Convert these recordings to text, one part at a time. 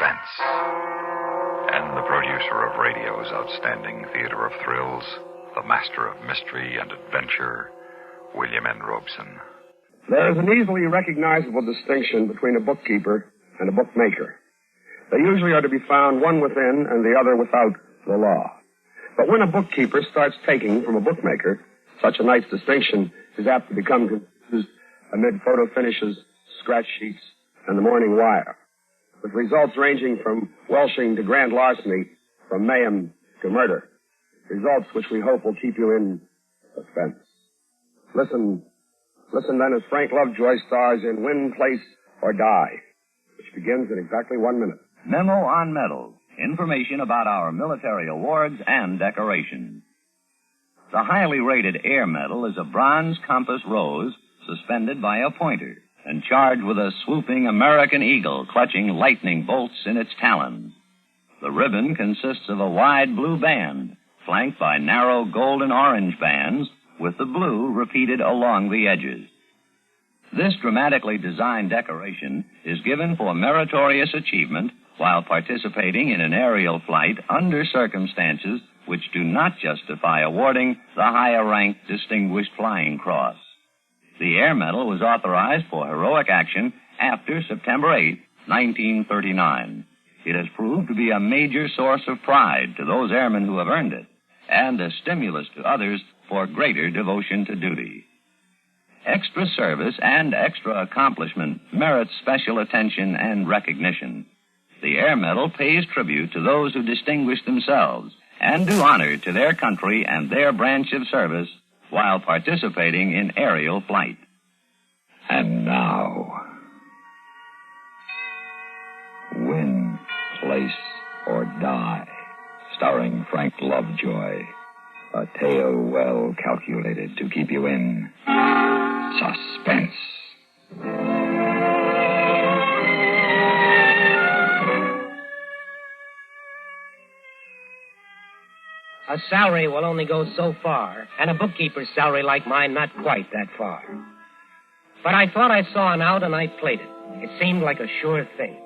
Suspense. And the producer of radio's outstanding theater of thrills, the master of mystery and adventure, William N. Robeson. There is an easily recognizable distinction between a bookkeeper and a bookmaker. They usually are to be found one within and the other without the law. But when a bookkeeper starts taking from a bookmaker, such a nice distinction is apt to become confused amid photo finishes, scratch sheets, and the morning wire, with results ranging from welshing to grand larceny, from mayhem to murder. Results which we hope will keep you in suspense. Listen then as Frank Lovejoy stars in Win, Place, or Die, which begins in exactly 1 minute. Memo on Medals. Information about our military awards and decorations. The highly rated Air Medal is a bronze compass rose suspended by a pointer and charged with a swooping American eagle clutching lightning bolts in its talons. The ribbon consists of a wide blue band flanked by narrow gold and orange bands with the blue repeated along the edges. This dramatically designed decoration is given for meritorious achievement while participating in an aerial flight under circumstances which do not justify awarding the higher-ranked Distinguished Flying Cross. The Air Medal was authorized for heroic action after September 8, 1939. It has proved to be a major source of pride to those airmen who have earned it, and a stimulus to others for greater devotion to duty. Extra service and extra accomplishment merit special attention and recognition. The Air Medal pays tribute to those who distinguish themselves and do honor to their country and their branch of service while participating in aerial flight. And now, Win, Place, or Die, starring Frank Lovejoy. A tale well calculated to keep you in suspense. A salary will only go so far, and a bookkeeper's salary like mine not quite that far. But I thought I saw an out, and I played it. It seemed like a sure thing.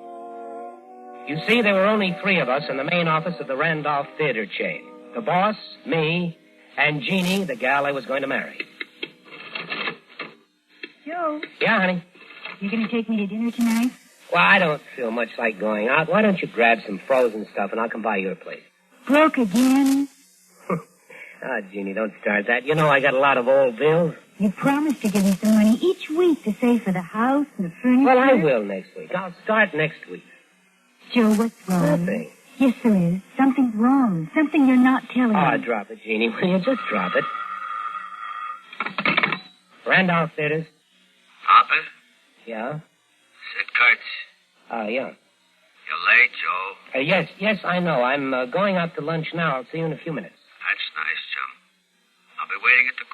You see, there were only 3 of us in the main office of the Randolph Theater chain. The boss, me, and Jeannie, the gal I was going to marry. Joe. Yeah, honey? You going to take me to dinner tonight? Well, I don't feel much like going out. Why don't you grab some frozen stuff, and I'll come by your place. Broke again? Ah, Jeannie, don't start that. You know I got a lot of old bills. You promised to give me some money each week to save for the house and the furniture. Well, I will next week. I'll start next week. Joe, what's wrong? Nothing. Yes, there is. Something's wrong. Something you're not telling me. Oh, drop it, Jeannie. Will you just drop it? Randolph Theaters. Harper? Yeah? Sid Kurtz. Yeah. You're late, Joe. Yes, I know. I'm going out to lunch now. I'll see you in a few minutes. That's nice, chum. I'll be waiting at the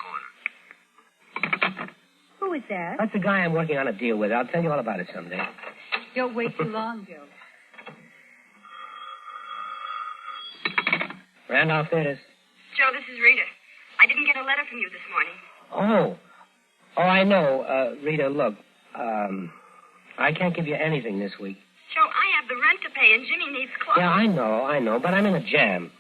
corner. Who is that? That's the guy I'm working on a deal with. I'll tell you all about it someday. Don't wait too long, Joe. Randolph Theaters. Joe, this is Rita. I didn't get a letter from you this morning. Oh, I know. Rita, look. I can't give you anything this week. Joe, I have the rent to pay and Jimmy needs clothes. Yeah, I know, but I'm in a jam.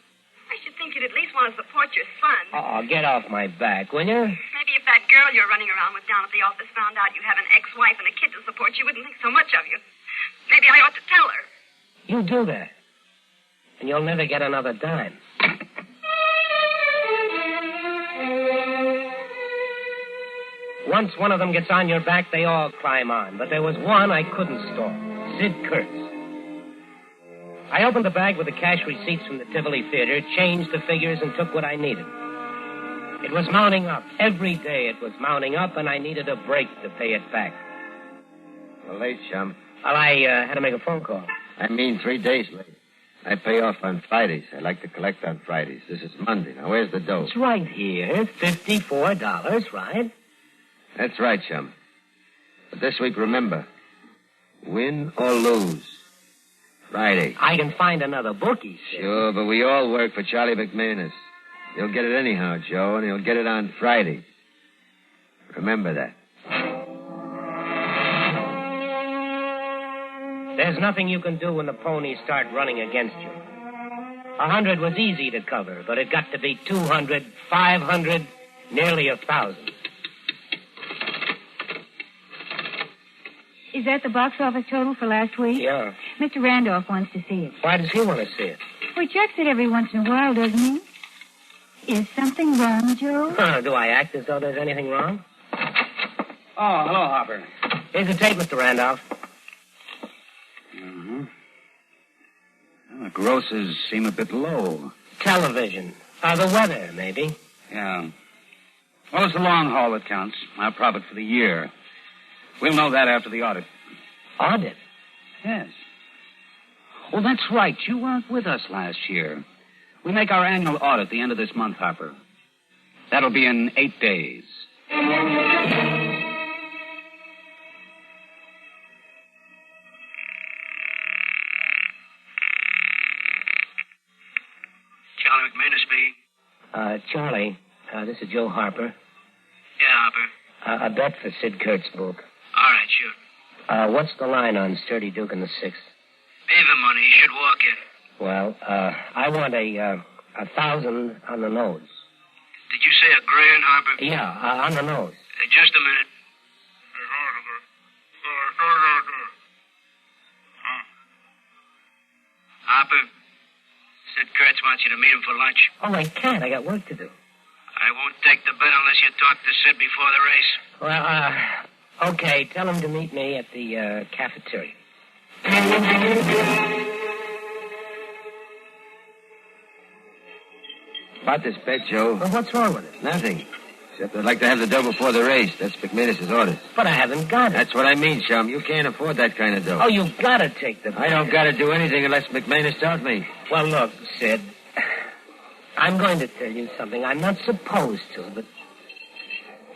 I should think you'd at least want to support your son. Oh, get off my back, will you? Maybe if that girl you're running around with down at the office found out you have an ex-wife and a kid to support, she wouldn't think so much of you. Maybe I ought to tell her. You do that, and you'll never get another dime. Once one of them gets on your back, they all climb on. But there was one I couldn't stall. Sid Kurtz. I opened the bag with the cash receipts from the Tivoli Theater, changed the figures, and took what I needed. It was mounting up. Every day it was mounting up, and I needed a break to pay it back. Well, late, chum. Well, I had to make a phone call. I mean 3 days late. I pay off on Fridays. I like to collect on Fridays. This is Monday. Now, where's the dough? It's right here. $54, right? That's right, chum. But this week, remember, win or lose. Friday. I can find another bookie, sir. Sure, but we all work for Charlie McManus. He'll get it anyhow, Joe, and he'll get it on Friday. Remember that. There's nothing you can do when the ponies start running against you. 100 was easy to cover, but it got to be 200, 500, nearly 1,000. Is that the box office total for last week? Yeah. Mr. Randolph wants to see it. Why does he want to see it? Well, he checks it every once in a while, doesn't he? Is something wrong, Joe? Do I act as though there's anything wrong? Oh, hello, Hopper. Here's the tape, Mr. Randolph. Mm-hmm. Well, the grosses seem a bit low. Television. The weather, maybe. Yeah. Well, it's the long haul that counts. Our profit for the year. We'll know that after the audit. Audit? Yes. Oh, that's right. You weren't with us last year. We make our annual audit the end of this month, Hopper. That'll be in 8 days. Charlie McManus speaking. Charlie, this is Joe Harper. Yeah, Harper. A bet for Sid Kurt's book. All right, shoot. What's the line on Sturdy Duke and the Six? Beaver money. You should walk in. Well, I want 1,000 on the nose. Did you say $1,000, Harper? Yeah, on the nose. Just a minute. Harper, Sid Kurtz wants you to meet him for lunch. Oh, I can't. I got work to do. I won't take the bet unless you talk to Sid before the race. Well, okay. Tell him to meet me at the cafeteria. About this bet, Joe. Well, what's wrong with it? Nothing. Except I'd like to have the dough before the race. That's McManus' orders. But I haven't got it. That's what I mean, chum. You can't afford that kind of dough. Oh, you've got to take the bet. I don't got to do anything unless McManus tells me. Well, look, Sid. I'm going to tell you something I'm not supposed to, but...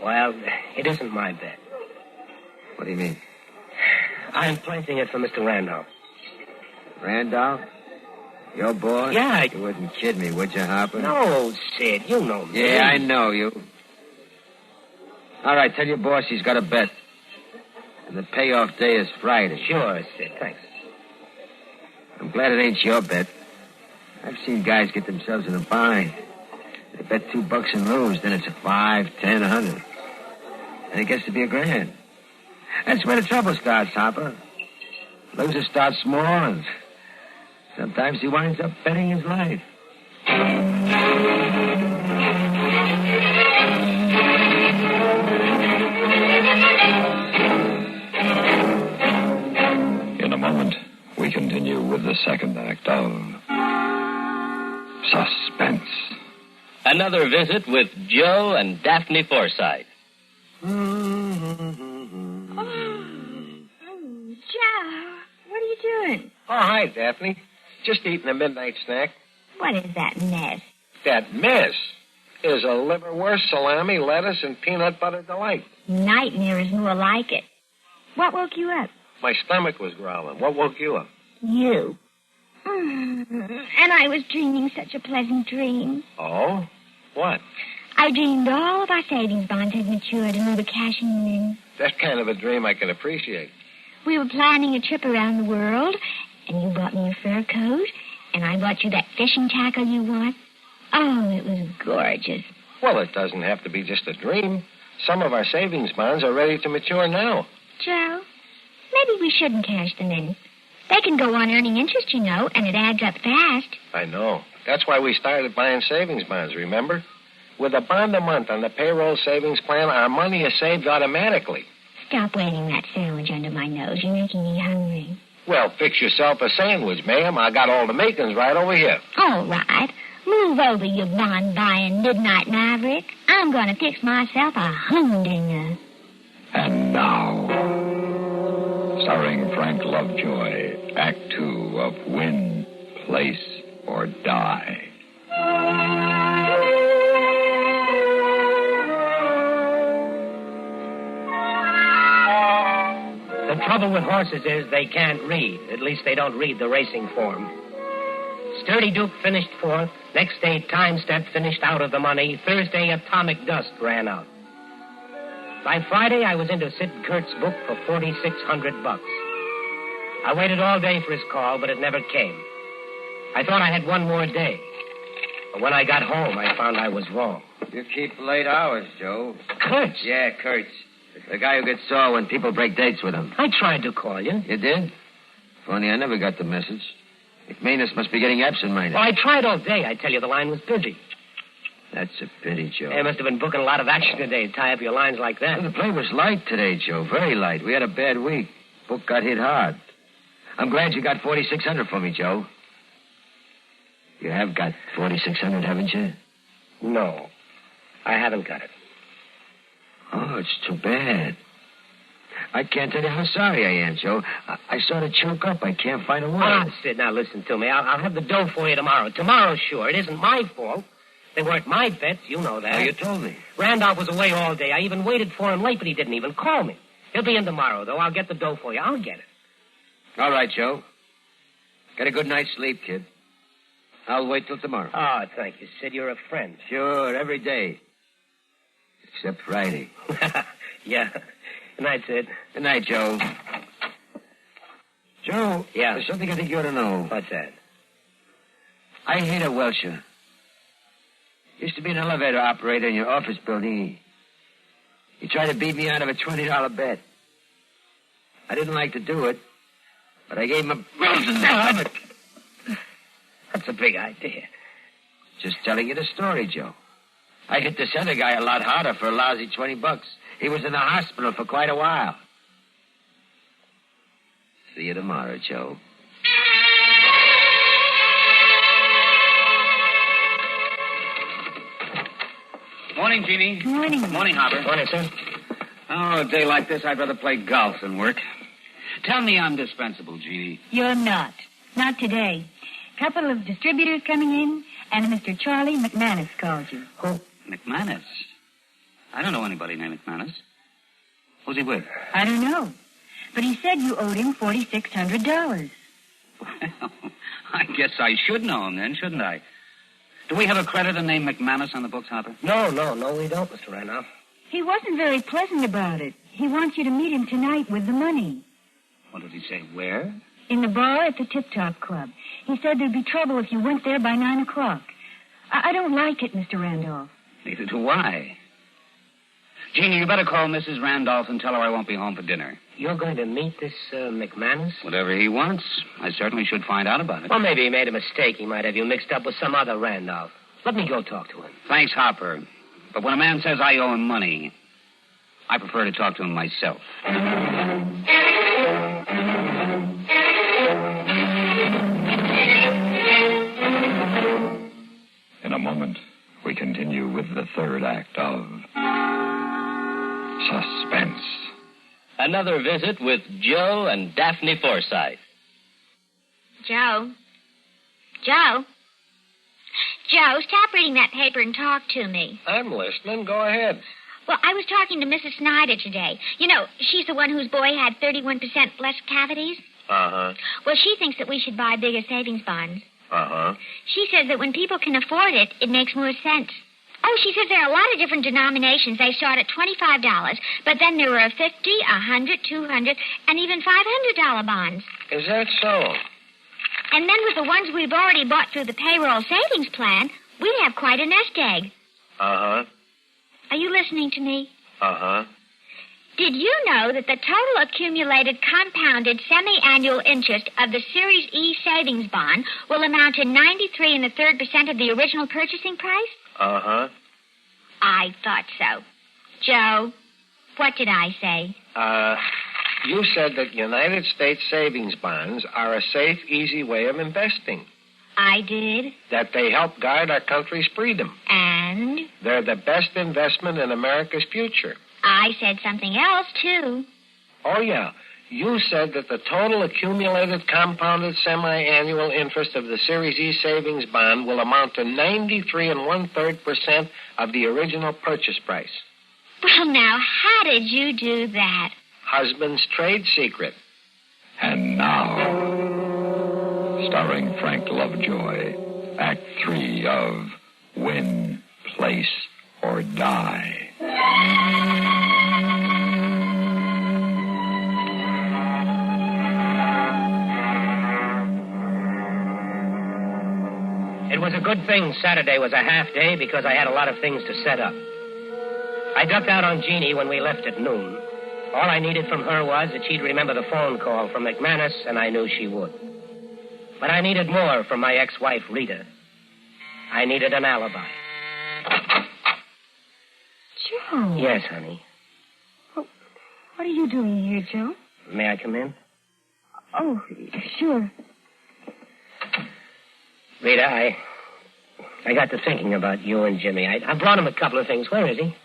Well, it isn't my bet. What do you mean? I'm placing it for Mr. Randolph. Randolph? Your boy? Yeah, You wouldn't kid me, would you, Harper? No, Sid, you know me. Yeah, I know you. All right, tell your boss he's got a bet. And the payoff day is Friday. Sure, Sid, thanks. I'm glad it ain't your bet. I've seen guys get themselves in a bind. They bet $2 and lose, then it's a 5, 10, 100. And it gets to be $1,000. That's where the trouble starts, Harper. Loser starts small, and sometimes he winds up betting his life. In a moment, we continue with the second act of Suspense. Another visit with Joe and Daphne Forsythe. Oh, Joe, what are you doing? Oh, hi, Daphne. Just eating a midnight snack. What is that mess? That mess is a liverwurst, salami, lettuce, and peanut butter delight. Nightmare is more like it. What woke you up? My stomach was growling. What woke you up? You. And I was dreaming such a pleasant dream. Oh? What? I dreamed all of our savings bonds had matured and we were cashing them in. That's kind of a dream I can appreciate. We were planning a trip around the world, and you bought me a fur coat, and I bought you that fishing tackle you want. Oh, it was gorgeous. Well, it doesn't have to be just a dream. Some of our savings bonds are ready to mature now. Joe, maybe we shouldn't cash them in. They can go on earning interest, you know, and it adds up fast. I know. That's why we started buying savings bonds, remember? With a bond a month on the payroll savings plan, our money is saved automatically. Stop waving that sandwich under my nose. You're making me hungry. Well, fix yourself a sandwich, ma'am. I got all the makings right over here. All right. Move over, you bond-buying midnight maverick. I'm going to fix myself a humdinger. And now, starring Frank Lovejoy, Act 2 of Win, Place, or Die. The trouble with horses is they can't read. At least they don't read the racing form. Sturdy Duke finished fourth. Next day, Time Step finished out of the money. Thursday, Atomic Dust ran out. By Friday, I was into Sid Kurt's book for $4,600. I waited all day for his call, but it never came. I thought I had one more day. But when I got home, I found I was wrong. You keep late hours, Joe. Kurtz? Yeah, Kurtz. The guy who gets sore when people break dates with him. I tried to call you. You did? Funny, I never got the message. McManus must be getting absent-minded. Well, I tried all day. I tell you, the line was busy. That's a pity, Joe. They must have been booking a lot of action today to tie up your lines like that. Well, the play was light today, Joe. Very light. We had a bad week. Book got hit hard. I'm glad you got 4,600 for me, Joe. You have got 4,600, haven't you? No, I haven't got it. Oh, it's too bad. I can't tell you how sorry I am, Joe. I sort of choke up. I can't find a word. Ah, Sid, now listen to me. I'll have the dough for you tomorrow. Tomorrow, sure. It isn't my fault. They weren't my bets. You know that. Oh, you told me. Randolph was away all day. I even waited for him late, but he didn't even call me. He'll be in tomorrow, though. I'll get the dough for you. I'll get it. All right, Joe. Get a good night's sleep, kid. I'll wait till tomorrow. Oh, thank you, Sid. You're a friend. Sure, every day. Except Friday. Yeah. Good night, Sid. Good night, Joe. Joe. Yeah? There's something I think you ought to know. What's that? I hate a Welsher. Used to be an elevator operator in your office building. He tried to beat me out of a $20 bet. I didn't like to do it, but I gave him a... That's a big idea. Just telling you the story, Joe. I hit this other guy a lot harder for a lousy $20. He was in the hospital for quite a while. See you tomorrow, Joe. Morning, Jeannie. Morning. Morning, Hopper. Morning, sir. Oh, a day like this, I'd rather play golf than work. Tell me I'm dispensable, Jeannie. You're not. Not today. Couple of distributors coming in, and Mr. Charlie McManus called you. Who? McManus? I don't know anybody named McManus. Who's he with? I don't know. But he said you owed him $4,600. Well, I guess I should know him then, shouldn't I? Do we have a creditor named McManus on the books, Hopper? No, we don't, Mr. Randolph. He wasn't very pleasant about it. He wants you to meet him tonight with the money. What did he say? Where? In the bar at the Tip Top Club. He said there'd be trouble if you went there by 9 o'clock. I don't like it, Mr. Randolph. Neither do I. Jeannie, you better call Mrs. Randolph and tell her I won't be home for dinner. You're going to meet this McManus? Whatever he wants. I certainly should find out about it. Well, maybe he made a mistake. He might have you mixed up with some other Randolph. Let me go talk to him. Thanks, Hopper. But when a man says I owe him money, I prefer to talk to him myself. In a moment, we continue with the third act of Suspense. Another visit with Joe and Daphne Forsythe. Joe? Joe, stop reading that paper and talk to me. I'm listening. Go ahead. Well, I was talking to Mrs. Snyder today. You know, she's the one whose boy had 31% less cavities. Uh-huh. Well, she thinks that we should buy bigger savings bonds. Uh-huh. She says that when people can afford it, it makes more sense. Oh, she says there are a lot of different denominations. They start at $25, but then there are $50, $100, $200, and even $500 bonds. Is that so? And then with the ones we've already bought through the payroll savings plan, we'd have quite a nest egg. Uh-huh. Are you listening to me? Uh-huh. Did you know that the total accumulated compounded semi-annual interest of the Series E savings bond will amount to 93 1/3% of the original purchasing price? Uh-huh. I thought so. Joe, what did I say? You said that United States savings bonds are a safe, easy way of investing. I did. That they help guard our country's freedom. And? They're the best investment in America's future. I said something else, too. Oh, yeah. You said that the total accumulated compounded semi-annual interest of the Series E savings bond will amount to 93 1/3% of the original purchase price. Well, now, how did you do that? Husband's trade secret. And now, starring Frank Lovejoy, Act 3 of Win, Place, or Die. was a good thing Saturday was a half day because I had a lot of things to set up. I ducked out on Jeannie when we left at noon. All I needed from her was that she'd remember the phone call from McManus, and I knew she would. But I needed more from my ex-wife, Rita. I needed an alibi. Joe. Yes, honey. Well, what are you doing here, Joe? May I come in? Oh, sure. Rita, I got to thinking about you and Jimmy. I brought him a couple of things. Where is he?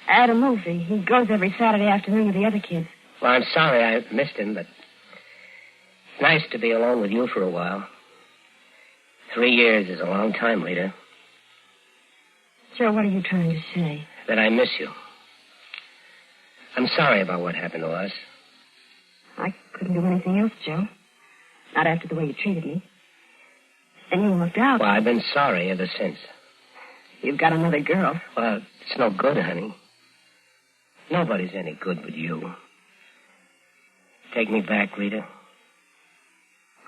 At a movie. He goes every Saturday afternoon with the other kids. Well, I'm sorry I missed him, but it's nice to be alone with you for a while. 3 years is a long time, Rita. Joe, what are you trying to say? That I miss you. I'm sorry about what happened to us. I couldn't do anything else, Joe. Not after the way you treated me. And you looked out. Well, I've been sorry ever since. You've got another girl. Well, it's no good, honey. Nobody's any good but you. Take me back, Rita.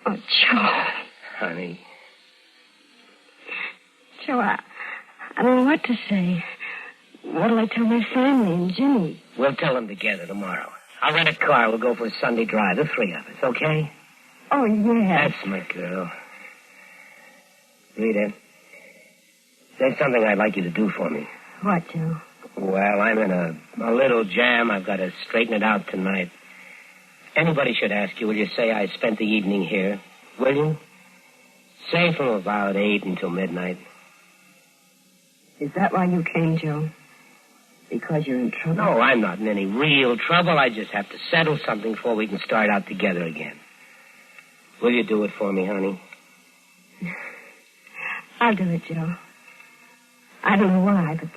Oh, Joe. Honey. Joe, I don't know what to say. What'll I tell my family and Jimmy? We'll tell them together tomorrow. I'll rent a car. We'll go for a Sunday drive, the three of us, okay? Oh, yeah. That's my girl. Rita, there's something I'd like you to do for me. What, Joe? Well, I'm in a little jam. I've got to straighten it out tonight. Anybody should ask you, will you say I spent the evening here? Will you? Say from about 8 until midnight. Is that why you came, Joe? Because you're in trouble? No, I'm not in any real trouble. I just have to settle something before we can start out together again. Will you do it for me, honey? I'll do it, Joe. I don't know why, but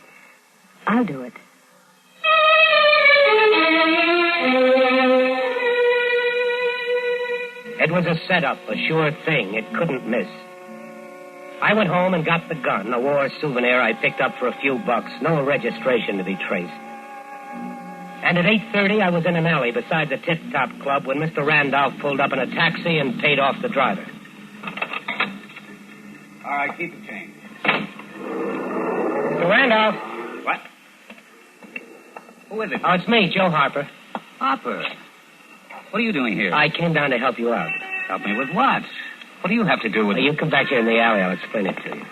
I'll do it. It was a setup, a sure thing. It couldn't miss. I went home and got the gun, a war souvenir I picked up for a few bucks. No registration to be traced. And at 8:30, I was in an alley beside the Tip Top Club when Mr. Randolph pulled up in a taxi and paid off the driver. All right, keep the change. Mr. Randolph. What? Who is it? Oh, it's me, Joe Harper. Harper. What are you doing here? I came down to help you out. Help me with what? What do you have to do with it? You come back here in the alley. I'll explain it to you.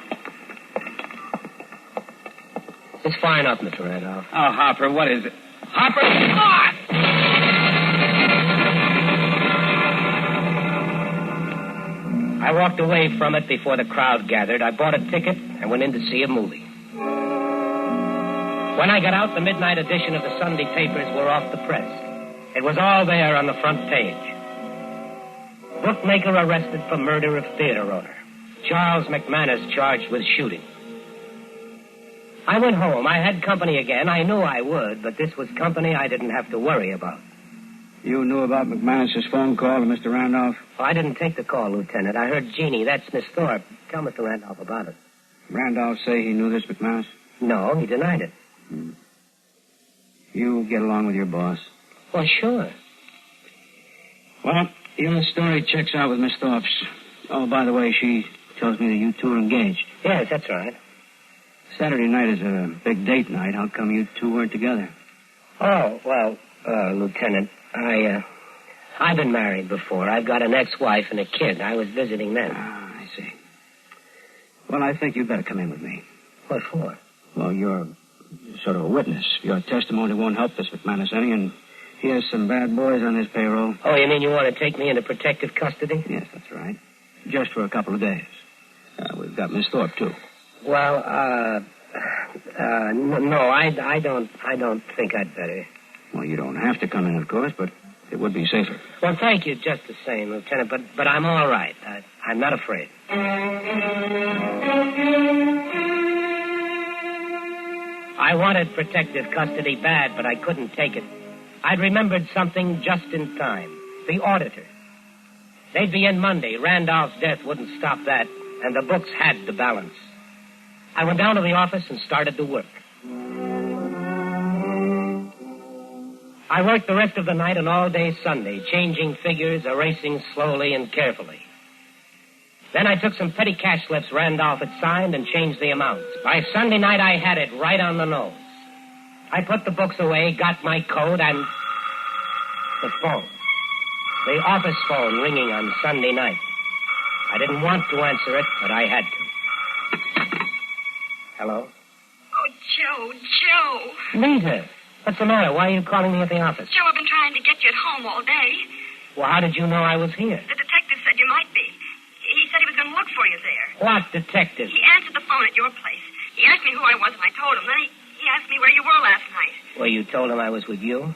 It's far enough, Mr. Randolph. Oh, Harper, what is it? Harper! Ah! I walked away from it before the crowd gathered. I bought a ticket and went in to see a movie. When I got out, the midnight edition of the Sunday papers were off the press. It was all there on the front page. Bookmaker arrested for murder of theater owner. Charles McManus charged with shooting. I went home. I had company again. I knew I would, but this was company I didn't have to worry about. You knew about McManus's phone call to Mr. Randolph? Oh, I didn't take the call, Lieutenant. I heard Jeannie. That's Miss Thorpe. Tell Mr. Randolph about it. Randolph say he knew this McManus? No, he denied it. You get along with your boss? Well, sure. Well, your story checks out with Miss Thorpe's. Oh, by the way, she tells me that you two are engaged. Yes, that's right. Saturday night is a big date night. How come you two weren't together? Oh, well, Lieutenant, I've been married before. I've got an ex-wife and a kid. I was visiting them. Ah, I see. Well, I think you'd better come in with me. What for? Well, you're sort of a witness. Your testimony won't help this McManus any, and he has some bad boys on his payroll. Oh, you mean you want to take me into protective custody? Yes, that's right. Just for a couple of days. We've got Miss Thorpe, too. Well, no, I don't think I'd better. Well, you don't have to come in, of course, but it would be safer. Well, thank you just the same, Lieutenant, but I'm all right. I'm not afraid. I wanted protective custody bad, but I couldn't take it. I'd remembered something just in time. The auditor. They'd be in Monday. Randolph's death wouldn't stop that, and the books had to balance. I went down to the office and started to work. I worked the rest of the night and all day Sunday, changing figures, erasing slowly and carefully. Then I took some petty cash slips Randolph had signed and changed the amounts. By Sunday night, I had it right on the nose. I put the books away, got my coat, and the phone. The office phone ringing on Sunday night. I didn't want to answer it, but I had to. Hello? Oh, Joe. Lisa, what's the matter? Why are you calling me at the office? Joe, I've been trying to get you at home all day. Well, how did you know I was here? The detective said you might be. He said he was going to look for you there. What detective? He answered the phone at your place. He asked me who I was, and I told him. Then he asked me where you were last night. Well, you told him I was with you?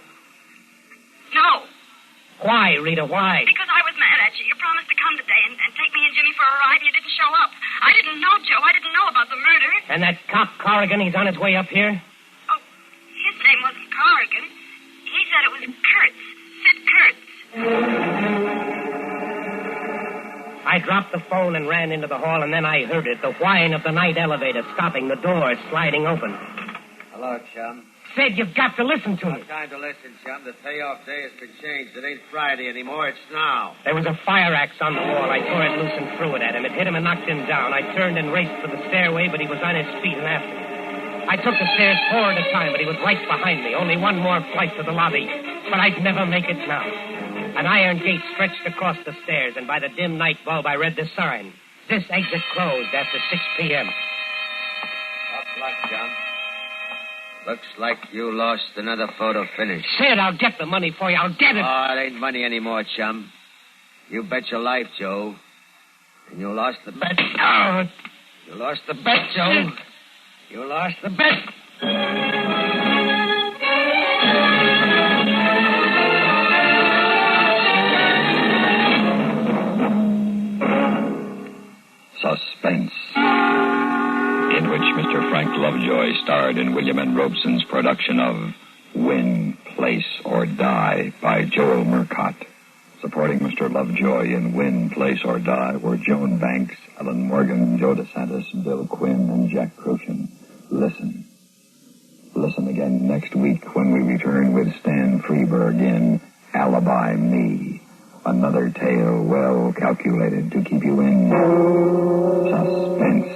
No. Why, Rita, why? Because I was mad at you. You promised to come today and take me and Jimmy for a ride. You didn't show up. I didn't know, Joe. I didn't know about the murder. And that cop Corrigan, he's on his way up here? Oh, his name wasn't Corrigan. He said it was Kurtz. Sid Kurtz. I dropped the phone and ran into the hall, and then I heard it, the whine of the night elevator stopping, the door sliding open. Hello, chum. Sid, you've got to listen to me. No time to listen, chum. The payoff day has been changed. It ain't Friday anymore. It's now. There was a fire axe on the wall. I tore it loose and threw it at him. It hit him and knocked him down. I turned and raced for the stairway, but he was on his feet and after me. I took the stairs 4 at a time, but he was right behind me. Only one more flight to the lobby, but I'd never make it now. An iron gate stretched across the stairs, and by the dim night bulb, I read this sign. This exit closed after 6 p.m. Tough luck, chum. Looks like you lost another photo finish. Sid, I'll get the money for you. I'll get it. Oh, it ain't money anymore, chum. You bet your life, Joe. And you lost the bet. Oh. You lost the bet, Joe. You lost the bet. Suspense, in which Mr. Frank Lovejoy starred in William N. Robeson's production of Win, Place, or Die by Joel Murcott. Supporting Mr. Lovejoy in Win, Place, or Die were Joan Banks, Ellen Morgan, Joe DeSantis, Bill Quinn, and Jack Crucian. Listen. Listen again next week when we return with Stan Freberg in Alibi Me. Another tale well calculated to keep you in suspense.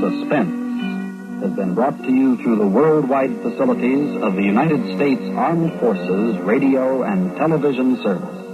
Suspense has been brought to you through the worldwide facilities of the United States Armed Forces Radio and Television Service.